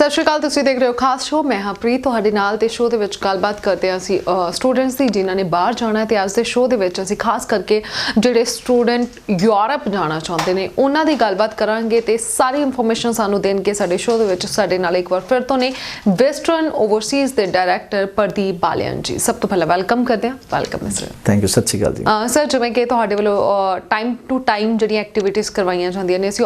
सत श्री अकाल, तुसीं देख रहे हो खास शो। मैं हाँ प्रीत तुहाडे नाल ते शो दे विच गलबात करते हैं असीं स्टूडेंट्स दी जिन्हां ने बाहर जाना है। ते अज दे शो दे विच असीं खास करके जिहड़े स्टूडेंट यूरोप जाना चाहते हैं उन्हां दी गलबात करांगे ते सारी इंफॉर्मेशन सानूं देणगे साडे शो दे विच। साडे नाल एक बार फिर तो ने वेस्टर्न ओवरसीज़ दे डायरैक्टर प्रदीप बालियान जी। सब तो पहले वेलकम करते हैं। Welcome sir. Thank you. सत श्री अकाल जी। सर, जिवें कि तुहाडे वल्लों टाइम टू टाइम जिहड़ियां एक्टिविटीज़ करवाईयां जांदियां ने असीं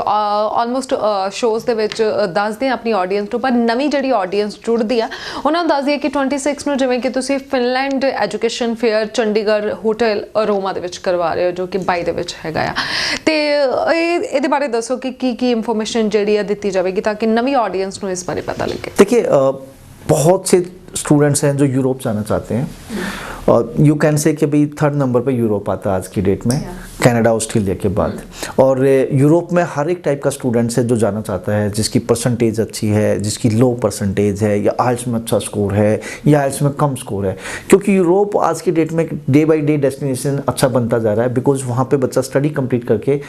ऑलमोस्ट शोज़ दे विच दसदे अपनी ऑडियंस नूं, पर नवीं जिहड़ी ऑडियंस जुड़दी आ उन्हां नूं दस दईए कि 26 नूं जिवें कि तुसीं Finland education fair Chandigarh hotel Aroma दे विच करवा रहे हो, जो कि 22 दे विच हैगा आ। ते इहदे बारे दसो कि की इंफॉर्मेशन जिहड़ी है दित्ती जाएगी ताकि नवीं ऑडियंस नूं इस बारे पता लगे। देखिए, बहुत से स्टूडेंट्स हैं जो यूरोप जाना चाहते हैं। यू कैन से कि भाई 3rd नंबर पे यूरोप आता है आज की डेट में, कनाडा ऑस्ट्रेलिया के बाद। और यूरोप में हर एक टाइप का स्टूडेंट्स है जो जाना चाहता है, जिसकी परसेंटेज अच्छी है, जिसकी लो परसेंटेज है, या आइल्स में अच्छा स्कोर है या आइल्स में कम स्कोर है। क्योंकि यूरोप आज की डेट में डे बाई डे डेस्टिनेशन अच्छा बनता जा रहा है, बिकॉज वहाँ पे बच्चा स्टडी कंप्लीट करके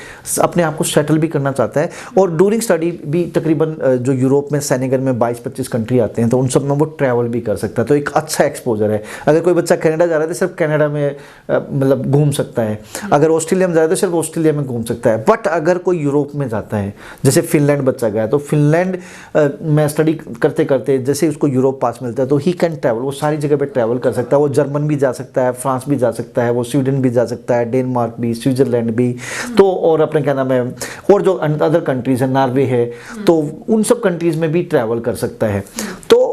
अपने आप को सेटल भी करना चाहता है। और ड्यूरिंग स्टडी भी तकरीबन जो यूरोप में सेनेगल में 22-25 कंट्री आते हैं, तो उन सब में वो ट्रैवल भी कर सकता है। तो एक अच्छा एक्सपोजर है। अगर कोई बच्चा कनाडा जा रहा है तो सिर्फ कनाडा में मतलब घूम सकता है। अगर ऑस्ट्रेलिया में जा रहा है तो सिर्फ ऑस्ट्रेलिया में घूम सकता है। बट अगर कोई यूरोप में जाता है, जैसे फिनलैंड बच्चा गया, तो फिनलैंड में स्टडी करते करते जैसे उसको यूरोप पास मिलता है तो ही कैन ट्रैवल, वो सारी जगह पे ट्रैवल कर सकता है। वो जर्मन भी जा सकता है, फ्रांस भी जा सकता है, वो स्वीडन भी जा सकता है, डेनमार्क भी, स्विट्जरलैंड भी, तो और अपने क्या नाम है, और जो अदर कंट्रीज है, नॉर्वे है, तो उन सब कंट्रीज में भी ट्रैवल कर सकता है। तो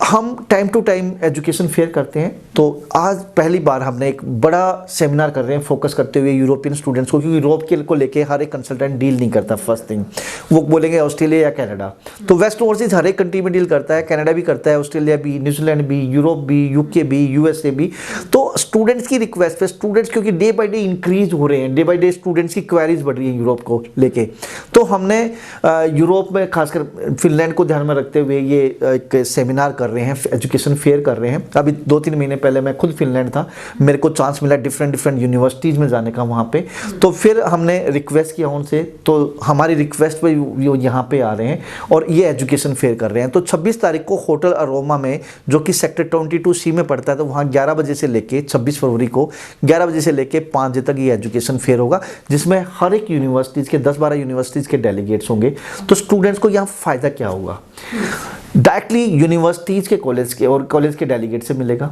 हम time to time education fair करते हैं। तो आज पहली बार हमने एक बड़ा सेमिनार कर रहे हैं फोकस करते हुए यूरोपियन स्टूडेंट्स को, क्योंकि यूरोप के को लेके हर एक कंसल्टेंट डील नहीं करता। फर्स्ट थिंग वो बोलेंगे ऑस्ट्रेलिया या कनाडा, तो वेस्ट ओवरसीज हर एक कंट्री में डील करता है। कनाडा भी करता है, ऑस्ट्रेलिया भी, न्यूजीलैंड भी, यूरोप भी, यूके भी, यूएसए भी। तो स्टूडेंट्स की रिक्वेस्ट पे स्टूडेंट्स, क्योंकि डे बाई डे इंक्रीज हो रहे हैं, डे बाई डे स्टूडेंट्स की क्वेरीज बढ़ रही है यूरोप को लेके, तो हमने यूरोप में खासकर फिनलैंड को ध्यान में रखते हुए ये एक सेमिनार कर रहे हैं, एजुकेशन फेयर कर रहे हैं। अभी 2-3 महीने पहले मैं खुद फिनलैंड था, मेरे को चांस मिला डिफरेंट यूनिवर्सिटीज़ में जाने का वहाँ पे। तो फिर हमने रिक्वेस्ट किया उनसे, तो हमारी रिक्वेस्ट पे वो यहाँ पे आ रहे हैं और ये एजुकेशन फेयर कर रहे हैं। तो 26 तारीख को होटल अरोमा में, जो कि सेक्टर 22C में पड़ता है, तो वहाँ 11 बजे से लेके 26 फरवरी को 11 बजे से लेके 5 बजे तक ये एजुकेशन फेयर होगा, जिसमें हर एक यूनिवर्सिटीज़ के 10-12 यूनिवर्सिटीज़ के डेलीगेट्स होंगे। तो स्टूडेंट्स को यहाँ फ़ायदा क्या होगा? डायरेक्टली यूनिवर्सिटीज़ के कॉलेज के और कॉलेज के डेलीगेट से मिलेगा,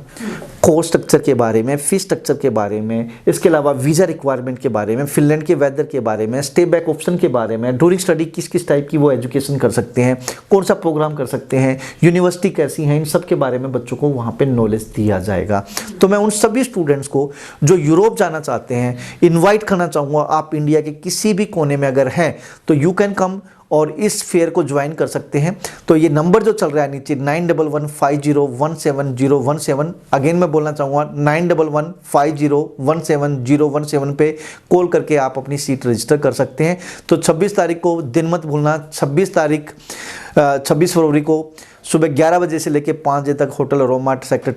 कोर्स स्ट्रक्चर के बारे में, फीस स्ट्रक्चर के बारे में, इसके अलावा वीज़ा रिक्वायरमेंट के बारे में, फिनलैंड के वेदर के बारे में, स्टे बैक ऑप्शन के बारे में, ड्यूरिंग स्टडी किस किस टाइप की वो एजुकेशन कर सकते हैं, कौन सा प्रोग्राम कर सकते हैं, यूनिवर्सिटी कैसी हैं, इन सब के बारे में बच्चों को वहाँ पर नॉलेज दिया जाएगा। तो मैं उन सभी स्टूडेंट्स को जो यूरोप जाना चाहते हैं इन्वाइट करना चाहूँगा। आप इंडिया के किसी भी कोने में अगर हैं तो यू कैन कम और इस फेयर को ज्वाइन कर सकते हैं। तो ये नंबर जो चल रहा है नीचे 9115017017, अगेन मैं बोलना चाहूँगा 9115017017 पे कॉल करके आप अपनी सीट रजिस्टर कर सकते हैं। तो 26 तारीख को दिन मत भूलना, 26 फरवरी को सुबह 11 बजे से लेकर 5 बजे तक होटल अरोमा सेक्टर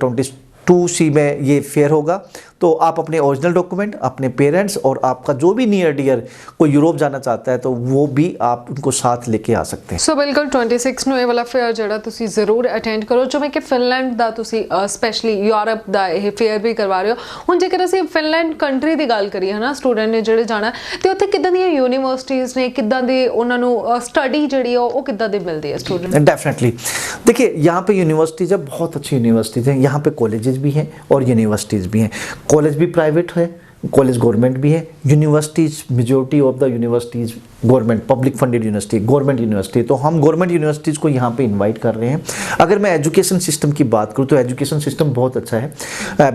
22C में ये फेयर होगा। तो आप अपने ओरिजिनल डॉक्यूमेंट, अपने पेरेंट्स और आपका जो भी नियर डियर कोई यूरोप जाना चाहता है तो वो भी आप उनको साथ लेके आ सकते हैं। सो बिल्कुल 26 ਨੂੰ ਇਹ ਵਾਲਾ ਫੇਅਰ ਜਿਹੜਾ ਤੁਸੀਂ ਜ਼ਰੂਰ ਅਟੈਂਡ ਕਰੋ। ਜਿਵੇਂ ਕਿ ਫਿਨਲੈਂਡ ਦਾ ਤੁਸੀਂ ਸਪੈਸ਼ਲੀ ਯੂਰਪ ਦਾ ਇਹ ਫੇਅਰ ਵੀ ਕਰਵਾ ਰਹੇ ਹੋ। ਹੁਣ ਜੇਕਰ ਅਸੀਂ ਫਿਨਲੈਂਡ ਕੰਟਰੀ ਦੀ ਗੱਲ ਕਰੀਏ ਹਨਾ, ਸਟੂਡੈਂਟ ਨੇ ਜਿਹੜੇ ਜਾਣਾ, ਤੇ ਉੱਥੇ ਕਿੱਦਾਂ ਦੀਆਂ ਯੂਨੀਵਰਸਿਟੀਜ਼ ਨੇ, ਕਿੱਦਾਂ ਦੀ ਉਹਨਾਂ ਨੂੰ स्टडी ਜਿਹੜੀ ਉਹ ਕਿੱਦਾਂ ਦੀ ਮਿਲਦੀ ਹੈ स्टूडेंट? डेफिनेटली देखिए, यहाँ पे यूनिवर्सिटीज़ है, बहुत अच्छी यूनिवर्सिटीज़ हैं। यहाँ पे कॉलेजेस भी हैं और यूनिवर्सिटीज़ भी हैं। कॉलेज भी प्राइवेट है, कॉलेज गवर्नमेंट भी है। Universities, majority of the universities government, public funded university, government university. तो हम गवर्नमेंट यूनिवर्सिटीज़ को यहाँ पे इनवाइट कर रहे हैं। अगर मैं एजुकेशन सिस्टम की बात करूँ तो एजुकेशन सिस्टम बहुत अच्छा है।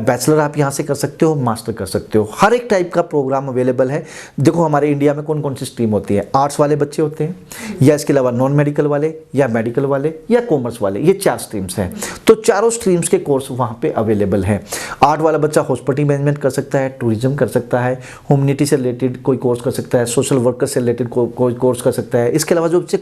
बैचलर आप यहाँ से कर सकते हो, मास्टर कर सकते हो, हर एक टाइप का प्रोग्राम अवेलेबल है। देखो हमारे इंडिया में कौन कौन सी स्ट्रीम होती है, आर्ट्स वाले बच्चे होते हैं, या इसके अलावा नॉन मेडिकल वाले, या मेडिकल वाले, या कॉमर्स वाले, ये 4 स्ट्रीम्स हैं। तो चारों स्ट्रीम्स के कोर्स वहाँ पे अवेलेबल हैं। आर्ट वाला बच्चा हॉस्पिटलिटी मैनेजमेंट कर सकता है, टूरिज्म कर सकता है, ह्यूमैनिटी से रिलेटेड कोई कोर्स कर सकता है, सोशल वर्कर से रिलेटेड कोर्स कर सकता है। इसके अलावा जो बच्चे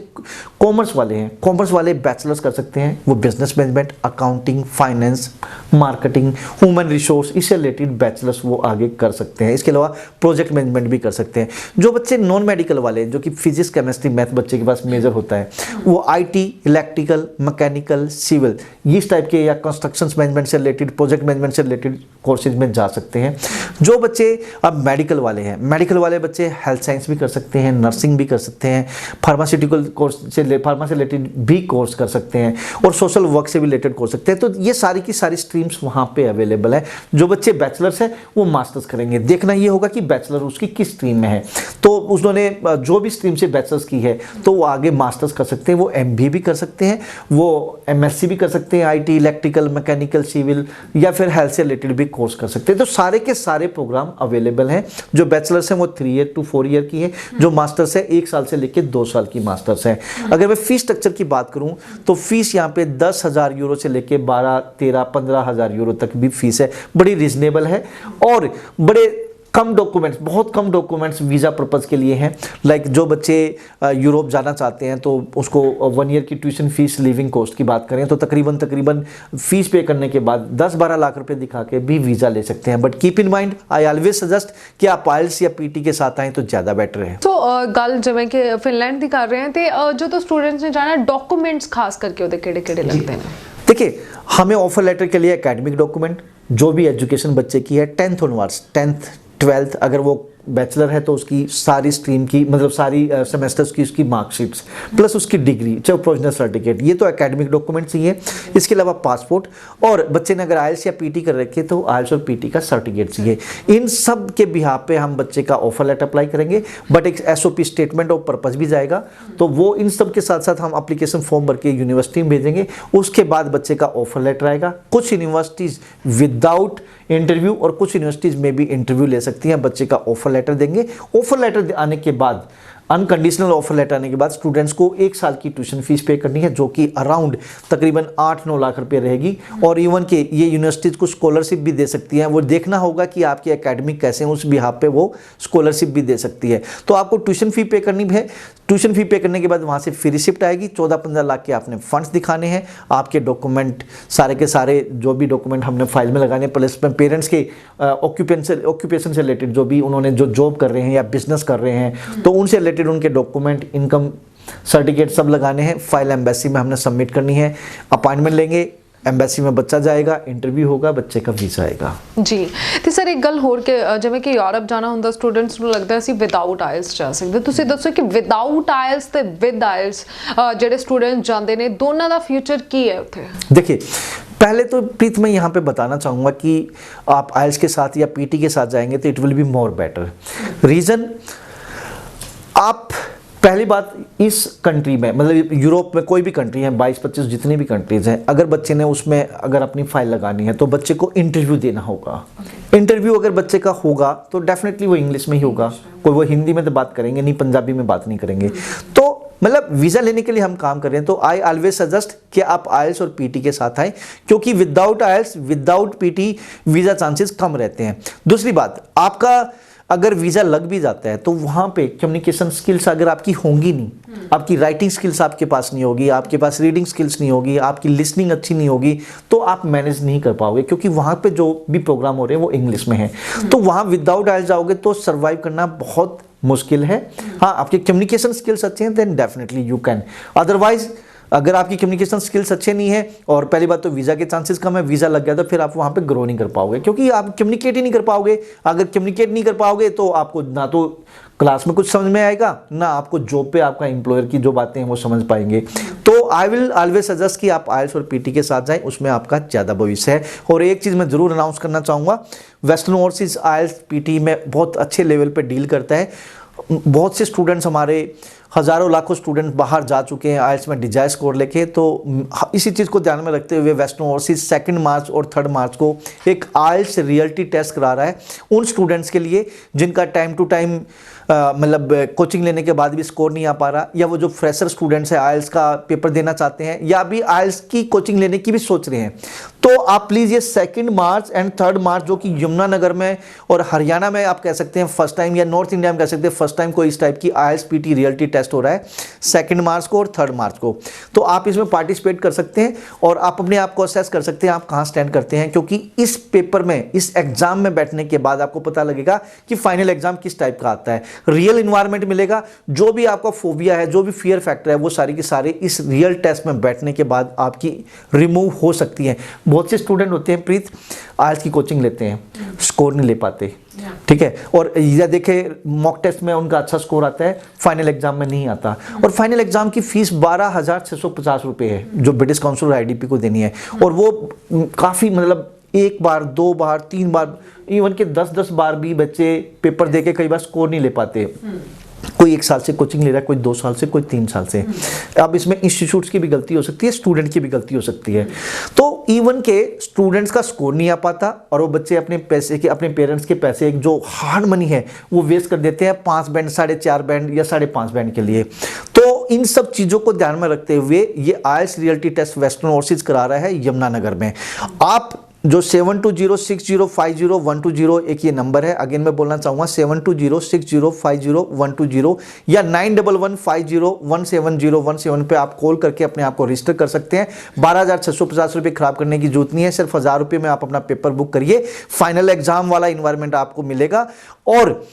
कॉमर्स वाले हैं, कॉमर्स वाले बैचलर्स कर सकते हैं, वो business management, accounting, finance, marketing, human resource, इससे रिलेटेड बैचलर्स वो आगे कर सकते हैं। इसके अलावा प्रोजेक्ट मैनेजमेंट भी कर सकते हैं। जो बच्चे नॉन मेडिकल वाले हैं, जो कि फिजिक्स, केमिस्ट्री, मैथ बच्चे के पास मेजर होता है, वो आईटी, इलेक्ट्रिकल, मैकेनिकल, सिविल, इस टाइप के या कंस्ट्रक्शन मैनेजमेंट से रिलेटेड, प्रोजेक्ट मैनेजमेंट से रिलेटेड कोर्सेज में जा सकते हैं। जो बच्चे अब मेडिकल वाले हैं, मेडिकल वाले बच्चे हेल्थ साइंस भी कर सकते हैं, नर्सिंग भी कर सकते हैं, फार्मास्यूटिकल कोर्स से, फार्मा से रिलेटेड भी कोर्स कर सकते हैं, और सोशल वर्क से भी रिलेटेड कोर्स सकते हैं। तो ये सारी की सारी स्ट्रीम्स वहाँ पे अवेलेबल है। जो बच्चे बैचलर्स हैं वो मास्टर्स करेंगे। देखना ये होगा कि बैचलर उसकी किस स्ट्रीम में है, तो उन्होंने जो भी स्ट्रीम से बैचलर्स की है तो वो आगे मास्टर्स कर सकते हैं, वो एमबीए भी कर सकते हैं, वो एमएससी भी कर सकते हैं, आईटी, इलेक्ट्रिकल, मैकेनिकल, सिविल, या फिर हेल्थ से रिलेटेड भी कोर्स कर सकते हैं। तो सारे के सारे प्रोग्राम अवेलेबल हैं। जो बैचलर्स हैं वो 3 ईयर टू 4 ईयर की है, जो मास्टर्स है 1 साल से लेकर 2 साल की मास्टर्स है। अगर मैं फीस स्ट्रक्चर की बात करूं तो फीस यहाँ पे 10,000 यूरो से लेकर 12, 13, 15,000 यूरो तक भी फीस है। बड़ी रिजनेबल है, और बड़े कम डॉक्यूमेंट्स, बहुत कम डॉक्यूमेंट्स वीज़ा पर्पस के लिए हैं। लाइक जो बच्चे यूरोप जाना चाहते हैं तो उसको 1 ईयर की ट्यूशन फीस, लिविंग कॉस्ट की बात करें तो तकरीबन फीस पे करने के बाद 10-12 लाख रुपए दिखा के भी वीज़ा ले सकते हैं। But keep in mind, I always suggest कि आप आइल्स या पीटी के साथ आएँ तो ज़्यादा बेटर है। तो गल जिवें कि फिनलैंड की कर रहे हैं तो जो स्टूडेंट्स ने जाना, डॉक्यूमेंट्स खास करके उहदे किहड़े-किहड़े लगते हैं? देखिए, हमें ऑफर लेटर के लिए एकेडमिक डॉक्यूमेंट, जो भी एजुकेशन बच्चे की है 10th ऑनवर्ड्स, 10th 12th, अगर वो बैचलर है तो उसकी सारी स्ट्रीम की, मतलब सारी सेमेस्टर्स की उसकी मार्कशीट्स प्लस उसकी डिग्री, चाहे प्रोविजनल सर्टिफिकेट, ये तो एकेडमिक डॉक्यूमेंट चाहिए। इसके अलावा पासपोर्ट, और बच्चे ने अगर आइल्स या पीटी कर रखे तो आइल्स और पीटी का सर्टिफिकेट चाहिए। इन सब के बिहाफ पे हम बच्चे का ऑफर लेटर अप्लाई करेंगे, बट एक एसओपी, स्टेटमेंट ऑफ पर्पस भी जाएगा। तो वो इन सब के साथ साथ हम एप्लीकेशन फॉर्म भर के यूनिवर्सिटी में भेजेंगे। उसके बाद बच्चे का ऑफर लेटर आएगा। कुछ यूनिवर्सिटीज़ विदाउट इंटरव्यू और कुछ यूनिवर्सिटीज़ में भी इंटरव्यू ले सकती हैं। बच्चे का ऑफर लेटर देंगे। ऑफर लेटर आने के बाद, अनकंडीशनल ऑफर लेटर आने के बाद स्टूडेंट्स को 1 साल की ट्यूशन फीस पे करनी है, जो कि अराउंड तकरीबन 8-9 लाख रुपए रहेगी। और इवन के ये यूनिवर्सिटीज़ को स्कॉलरशिप भी दे सकती हैं। वो देखना होगा कि आपके एकेडमिक कैसे हैं, उस बिहाफ पे वो स्कॉलरशिप भी दे सकती है। तो आपको ट्यूशन फी पे करनी है। ट्यूशन फी पे करने के बाद वहाँ से फ्री रिसिप्ट आएगी। 14-15 लाख के आपने फंड्स दिखाने हैं। आपके डॉक्यूमेंट सारे के सारे, जो भी डॉक्यूमेंट हमने फाइल में लगाने, प्लस में पेरेंट्स के ऑक्यूपेशन से रिलेटेड, जो भी उन्होंने जो जॉब कर रहे हैं या बिजनेस कर रहे हैं तो उनसे रिलेटेड उनके डॉक्यूमेंट, इनकम सर्टिफिकेट सब लगाने हैं। फाइल एम्बेसी में हमने सबमिट करनी है। अपॉइंटमेंट लेंगे, एम्बेसी में बच्चा जाएगा, इंटरव्यू होगा, बच्चे का वीज़ा आएगा। जी, तो सर एक गल होर के जिवें कि यूरोप जाना ਹੁੰਦਾ स्टूडेंट्स ਨੂੰ ਲੱਗਦਾ ਅਸੀਂ ਵਿਦਆਊਟ ਆਇਲਸ ਜਾ ਸਕਦੇ। ਤੁਸੀਂ ਦੱਸੋ ਕਿ ਵਿਦਆਊਟ ਆਇਲਸ ਤੇ ਵਿਦ ਆਇਲਸ ਜਿਹੜੇ स्टूडेंट ਜਾਂਦੇ ਨੇ ਦੋਨਾਂ ਦਾ ਫਿਊਚਰ ਕੀ ਹੈ ਉੱਥੇ? देखिए, पहले तो प्रीत मैं यहाँ पे बताना चाहूँगा कि आप आइल्स के साथ या पीटी के साथ जाएंगे तो it will be more better. Reason, आप पहली बात, इस कंट्री में, मतलब यूरोप में कोई भी कंट्री है, 22-25 जितनी भी कंट्रीज़ हैं, अगर बच्चे ने उसमें अगर अपनी फाइल लगानी है तो बच्चे को इंटरव्यू देना होगा। इंटरव्यू अगर बच्चे का होगा तो डेफिनेटली वो इंग्लिश में ही होगा। कोई वो हिंदी में तो बात करेंगे नहीं, पंजाबी में बात नहीं करेंगे। तो मतलब वीज़ा लेने के लिए हम काम कर रहे हैं, तो आई ऑलवेज सजेस्ट कि आप आइल्स और पीटी के साथ आएँ, क्योंकि विदाउट आइल्स, विदाउट पीटी वीज़ा चांसेस कम रहते हैं। दूसरी बात, आपका अगर वीज़ा लग भी जाता है तो वहाँ पे कम्युनिकेशन स्किल्स अगर आपकी होंगी नहीं, आपकी राइटिंग स्किल्स आपके पास नहीं होगी, आपके पास रीडिंग स्किल्स नहीं होगी, आपकी लिसनिंग अच्छी नहीं होगी, तो आप मैनेज नहीं कर पाओगे, क्योंकि वहाँ पे जो भी प्रोग्राम हो रहे हैं वो इंग्लिश में है। तो वहाँ विदाउट आइल्स जाओगे तो सर्वाइव करना बहुत मुश्किल है। हाँ, आपके कम्युनिकेशन स्किल्स अच्छे हैं then definitely you can. Otherwise अगर आपकी कम्युनिकेशन स्किल्स अच्छे नहीं है, और पहली बात तो वीज़ा के चांसेस कम है, वीज़ा लग गया तो फिर आप वहाँ पे ग्रो नहीं कर पाओगे, क्योंकि आप कम्युनिकेट ही नहीं कर पाओगे। अगर कम्युनिकेट नहीं कर पाओगे तो आपको ना तो क्लास में कुछ समझ में आएगा, ना आपको जॉब पे आपका एम्प्लॉयर की जो बातें हैं वो समझ पाएंगे। तो आई विल ऑलवेज सजेस्ट कि आप आइल्स और पीटी के साथ जाएं, उसमें आपका ज़्यादा भविष्य है। और एक चीज़ मैं ज़रूर अनाउंस करना चाहूँगा, वेस्टर्न ओवरसीज़ आइल्स पीटी में बहुत अच्छे लेवल पर डील करता है। बहुत से स्टूडेंट्स, हमारे हज़ारों लाखों स्टूडेंट बाहर जा चुके हैं आइल्स में डिजायर स्कोर लेके। तो इसी चीज़ को ध्यान में रखते हुए वेस्टर्न ओवरसीज़ 2 मार्च और 3 मार्च को एक आइल्स रियलिटी टेस्ट करा रहा है उन स्टूडेंट्स के लिए जिनका टाइम टू टाइम मतलब कोचिंग लेने के बाद भी स्कोर नहीं आ पा रहा, या वो जो फ्रेशर स्टूडेंट्स हैं आइल्स का पेपर देना चाहते हैं या अभी आइल्स की कोचिंग लेने की भी सोच रहे हैं, तो आप प्लीज़ ये 2 मार्च एंड 3 मार्च जो कि यमुनानगर में और हरियाणा में आप कह सकते हैं फर्स्ट टाइम, या नॉर्थ इंडिया में कह सकते हैं फर्स्ट टाइम कोई इस टाइप की आइल्स पीटी रियलिटी टेस्ट हो रहा है 2 मार्च को और 3 मार्च को। तो आप इसमें पार्टिसिपेट कर सकते हैं और आप अपने आप को असेस कर सकते हैं आप कहाँ स्टैंड करते हैं, क्योंकि इस पेपर में, इस एग्जाम में बैठने के बाद आपको पता लगेगा कि फाइनल एग्जाम किस टाइप का आता है। रियल इन्वायरमेंट मिलेगा, जो भी आपका फोबिया है, जो भी फियर फैक्टर है, वो सारी की सारी इस रियल टेस्ट में बैठने के बाद आपकी रिमूव हो सकती है। बहुत से स्टूडेंट होते हैं प्रीत, आइल्स की कोचिंग लेते हैं, स्कोर नहीं ले पाते, ठीक है, और या देखे मॉक टेस्ट में उनका अच्छा स्कोर आता है, फाइनल एग्जाम में नहीं आता, और फाइनल एग्जाम की फीस 12,650 रुपये है जो ब्रिटिश काउंसिल आईडीपी को देनी है, और वो काफ़ी मतलब 1 बार 2 बार 3 बार इवन के 10-10 बार भी बच्चे पेपर दे के कई बार स्कोर नहीं ले पाते। कोई 1 साल से कोचिंग ले रहा है, कोई 2 साल से, कोई 3 साल से। अब इसमें इंस्टीट्यूट्स की भी गलती हो सकती है, स्टूडेंट की भी गलती हो सकती है। तो इवन के स्टूडेंट्स का स्कोर नहीं आ पाता और वो बच्चे अपने पैसे के, अपने पेरेंट्स के पैसे जो हार्ड मनी है वो वेस्ट कर देते हैं 5 बैंड, 4.5 बैंड या 5.5 बैंड के लिए। तो इन सब चीज़ों को ध्यान में रखते हुए ये आइल्स रियलिटी टेस्ट वेस्टर्न ओवरसीज करा रहा है यमुनानगर में। आप जो 7206050120 एक ये नंबर है, अगेन मैं बोलना चाहूँगा 7206050120 या 9115017017 पे आप कॉल करके अपने आप को रजिस्टर कर सकते हैं। 12,650 रुपये खराब करने की जरूरत नहीं है, सिर्फ 1,000 रुपये में आप अपना पेपर बुक करिए। फाइनल एग्जाम वाला इन्वायरमेंट आपको मिलेगा और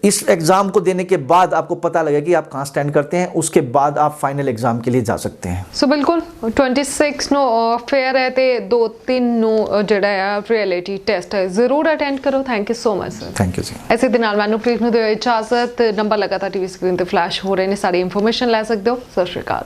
इस एग्जाम को देने के बाद आपको पता लगेगा कि आप कहाँ स्टैंड करते हैं, उसके बाद आप फाइनल एग्जाम के लिए जा सकते हैं। सो बिल्कुल 26 ਨੂੰ फेयर है ਤੇ 2-3 ਨੂੰ ਜਿਹੜਾ ਆ ਰਿਐਲਿਟੀ ਟੈਸਟ ਹੈ, ਜ਼ਰੂਰ ਅਟੈਂਡ ਕਰੋ। Thank you so much sir. Thank you ਜੀ। ਇਸੇ ਦੇ ਨਾਲ ਮੈਨੂੰ ਪ੍ਰੀਤ ਨੂੰ ਦਿਓ ਇਜਾਜ਼ਤ। ਨੰਬਰ ਲਗਾਤਾਰ ਟੀਵੀ ਸਕਰੀਨ ਤੇ ਫਲੈਸ਼ ਹੋ ਰਹੇ ਨੇ, ਸਾਰੀ ਇਨਫੋਰਮੇਸ਼ਨ ਲੈ ਸਕਦੇ ਹੋ। ਸਤਿ ਸ਼੍ਰੀ ਅਕਾਲ।